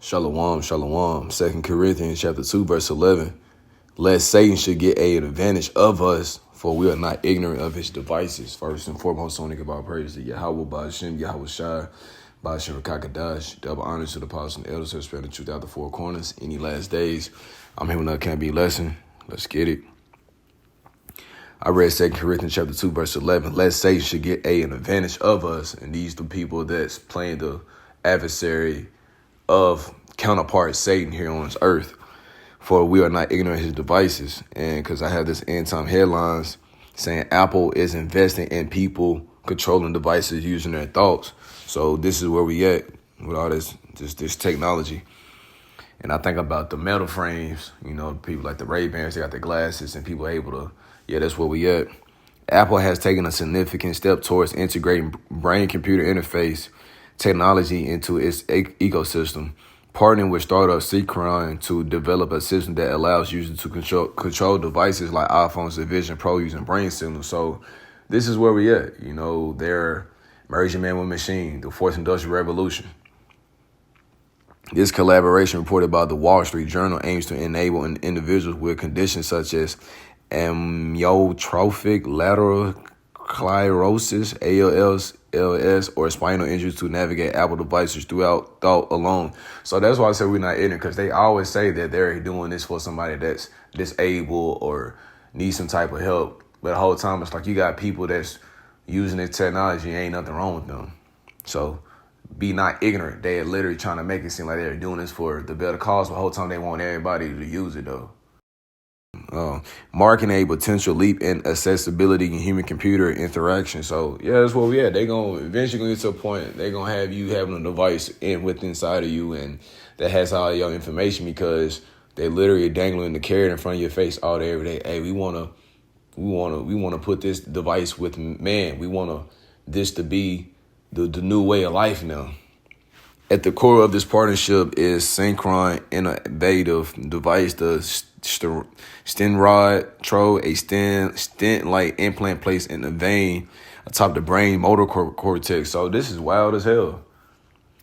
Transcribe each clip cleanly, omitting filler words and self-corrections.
Shalom, shalom. 2 Corinthians chapter 2, verse 11. Lest Satan should get an advantage of us, for we are not ignorant of his devices. First and foremost, I want to give our praise to Yahweh, Ba'ashem, Yahweh Shai, Ba'ashem Rakakadash. Double honors to the apostles and elders who have spread the truth out the four corners. Any last days, I'm here with another Can't Be lesson. Let's get it. I read 2 Corinthians chapter 2, verse 11. Lest Satan should get an advantage of us. And these the people that's playing the adversary of counterpart Satan here on this earth, for we are not ignorant of his devices. And because I have this end time headlines saying Apple is investing in people controlling devices using their thoughts. So this is where we at with all this technology. And I think about the metal frames, people like the Ray-Bans, they got the glasses, and people are able to, that's where we at. Apple has taken a significant step towards integrating brain-computer interface technology into its ecosystem, partnering with startup Synchron to develop a system that allows users to control devices like iPhones and Vision Pro using brain signals. So this is where we at. They're merging man with machine, the fourth industrial revolution. This collaboration, reported by the Wall Street Journal, aims to enable individuals with conditions such as amyotrophic lateral sclerosis, ALS, or spinal injuries to navigate Apple devices throughout thought alone. So that's why I said we're not ignorant, because they always say that they're doing this for somebody that's disabled or needs some type of help. But the whole time it's like you got people that's using this technology, ain't nothing wrong with them. So be not ignorant. They're literally trying to make it seem like they're doing this for the better cause, but the whole time they want everybody to use it though. Marking a potential leap in accessibility in human-computer interaction. So, that's where we at. They're going to eventually get to a point, they're going to have you having a device inside of you, and that has all your information, because they literally dangling the carrot in front of your face all day, every day. Hey, we want to put this device with man. We want this to be the new way of life now. At the core of this partnership is Synchron innovative device, the Stenrod Tro, a stent-like implant placed in the vein atop the brain motor cortex. So this is wild as hell.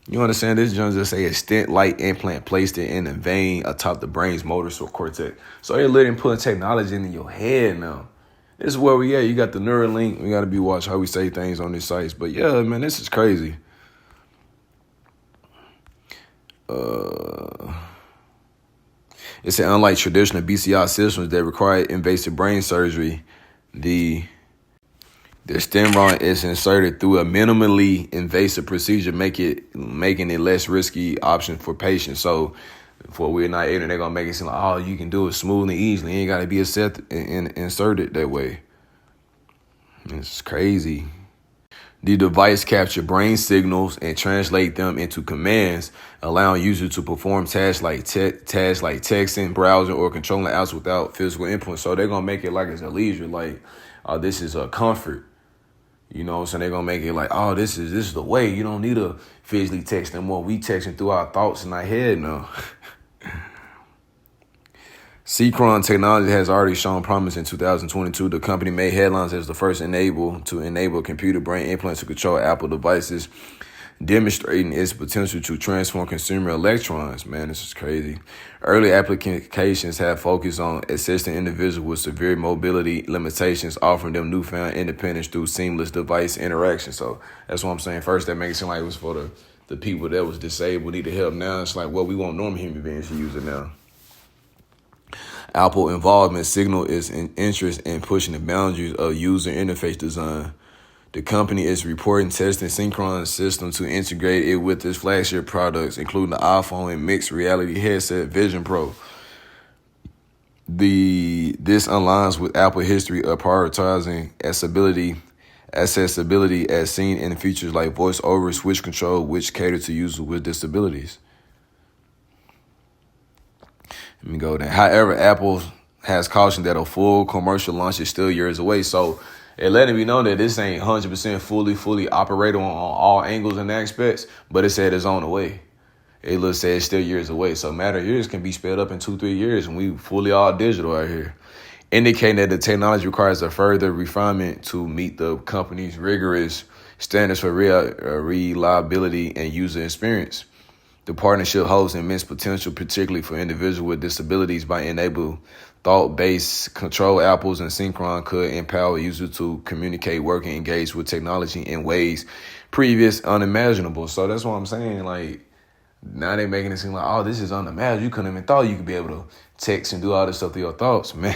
You understand? This Jones just say a stent-like implant placed in the vein atop the brain's motor cortex. So they're literally putting technology into your head now. This is where we at. You got the Neuralink. We got to be watching how we say things on these sites. But man, this is crazy. It said, unlike traditional BCI systems that require invasive brain surgery, the Stenrod is inserted through a minimally invasive procedure, making it less risky option for patients. So, for we're not ignorant, they're gonna make it seem like all you can do is smooth and easily. You ain't gotta be inserted that way. It's crazy. The device captures brain signals and translate them into commands, allowing users to perform tasks like texting, browsing, or controlling apps without physical input. So they're going to make it like it's a leisure, like, this is a comfort. So they're going to make it like, this is the way. You don't need to physically text anymore. We texting through our thoughts in our head now. Synchron technology has already shown promise. In 2022, the company made headlines as the first to enable computer brain implants to control Apple devices, demonstrating its potential to transform consumer electronics. Man, this is crazy. Early applications have focused on assisting individuals with severe mobility limitations, offering them newfound independence through seamless device interaction. So that's what I'm saying. First, that makes it seem like it was for the people that was disabled, needed help. Now it's like, we want normal human beings to use it now. Apple involvement signal its interest in pushing the boundaries of user interface design. The company is reporting testing Synchron's system to integrate it with its flagship products, including the iPhone and mixed reality headset Vision Pro. This aligns with Apple history of prioritizing accessibility as seen in features like voice over switch control, which cater to users with disabilities. Let me go there. However, Apple has cautioned that a full commercial launch is still years away. So it letting me know that this ain't 100% fully operational on all angles and aspects, but it said it's on the way. It said it's still years away. So a matter of years can be sped up in 2-3 years, and we fully all digital out here, indicating that the technology requires a further refinement to meet the company's rigorous standards for reliability and user experience. The partnership holds immense potential, particularly for individuals with disabilities, by enabling thought-based control. Apples and Synchron could empower users to communicate, work, and engage with technology in ways previous unimaginable. So that's what I'm saying. Like, now they making it seem like, oh, this is unimaginable. You couldn't even thought you could be able to text and do all this stuff through your thoughts, man.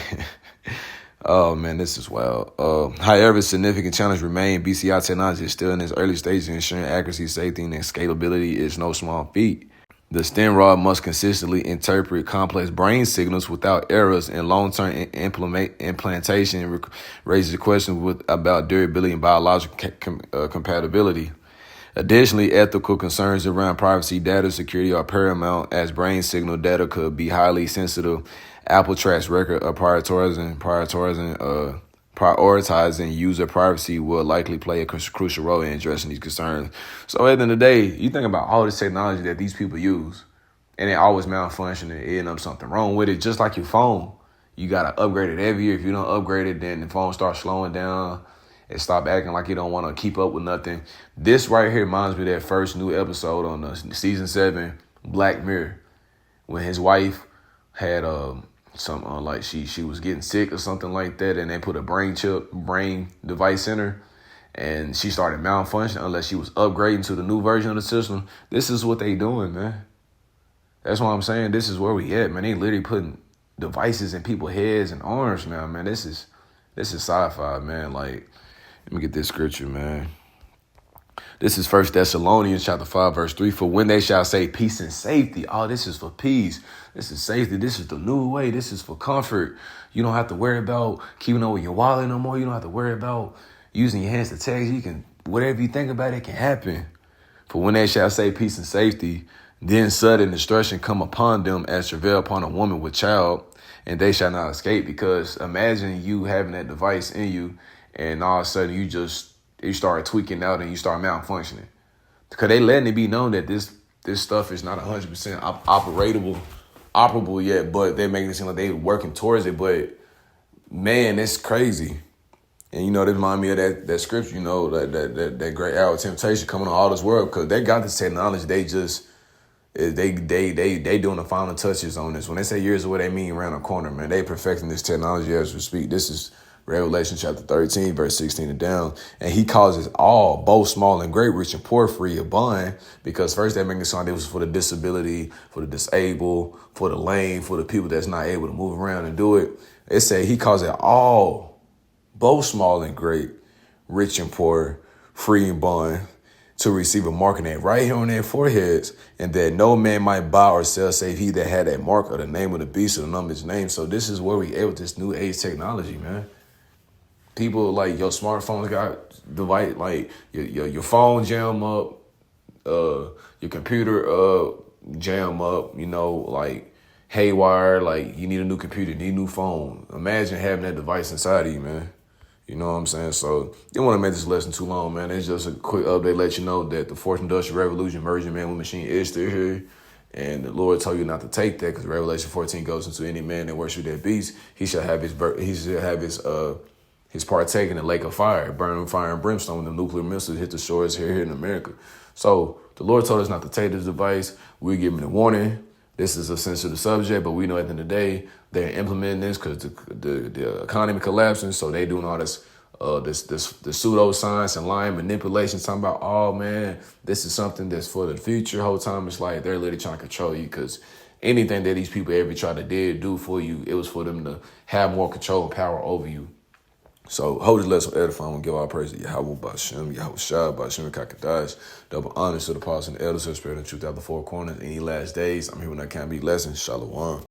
Oh, man, this is wild. However, significant challenge remain. BCI technology is still in its early stages. Ensuring accuracy, safety, and scalability is no small feat. The stem rod must consistently interpret complex brain signals without errors, and long-term implantation raises questions about durability and biological compatibility. Additionally, ethical concerns around privacy, data security are paramount, as brain signal data could be highly sensitive. Apple tracks record of prioritizing user privacy will likely play a crucial role in addressing these concerns. So at the end of the day, you think about all this technology that these people use, and it always malfunctioning and end up something wrong with it, just like your phone. You got to upgrade it every year. If you don't upgrade it, then the phone starts slowing down. It stop acting like you don't want to keep up with nothing. This right here reminds me of that first new episode on season 7, Black Mirror, when his wife had something like she was getting sick or something like that, and they put a brain device in her, and she started malfunctioning unless she was upgrading to the new version of the system. This is what they doing, man. That's why I'm saying this is where we at, man. They literally putting devices in people's heads and arms now, man. This is sci-fi, man. Like, let me get this scripture, man. This is 1 Thessalonians chapter 5, verse 3. For when they shall say peace and safety, oh, this is for peace. This is safety. This is the new way. This is for comfort. You don't have to worry about keeping up with your wallet no more. You don't have to worry about using your hands to text. You can, whatever you think about, it can happen. For when they shall say peace and safety, then sudden destruction come upon them as travail upon a woman with child, and they shall not escape. Because imagine you having that device in you, and all of a sudden you start tweaking out and you start malfunctioning. Because they letting it be known that this stuff is not 100% operable yet, but they're making it seem like they're working towards it. But man, it's crazy. And you know, they remind me of that scripture, you know, that great hour of temptation coming on all this world, because they got this technology. They just they doing the final touches on this. When they say years away, they mean around the corner, man. They perfecting this technology as we speak. This is Revelation chapter 13, verse 16 and down. And he causes all, both small and great, rich and poor, free or bond. Because first they make it sound it was for the disability, for the disabled, for the lame, for the people that's not able to move around and do it. It say he calls it all, both small and great, rich and poor, free and bond, to receive a mark in right here on their foreheads, and that no man might buy or sell save he that had that mark or the name of the beast or the number of his name. So this is where we at with this new age technology, man. People, like, your smartphones got device, like your phone jam up, your computer jam up, you know, like haywire, like you need a new computer, need a new phone. Imagine having that device inside of you, man. You know what I'm saying? So didn't want to make this lesson too long, man. It's just a quick update, let you know that the fourth industrial revolution, merging man with machine, is still here. And the Lord told you not to take that, because Revelation 14 goes into any man that worship that beast, he shall have his partake in the lake of fire, burning fire and brimstone when the nuclear missiles hit the shores here in America. So the Lord told us not to take this device. We're giving a warning. This is a sensitive subject, but we know at the end of the day, they're implementing this because the economy collapsing. So they doing all this pseudoscience and lying manipulation, talking about, oh man, this is something that's for the future. Whole time it's like they're literally trying to control you, because anything that these people ever try to do for you, it was for them to have more control and power over you. So hold this lesson edifying and give all praise to Yahweh Bashem, Yahweh Shah, Bashem Kakadash. Double honors to the apostles and the elders who spread the truth out the four corners. Any last days, I'm here when I can be lesson. Shalom.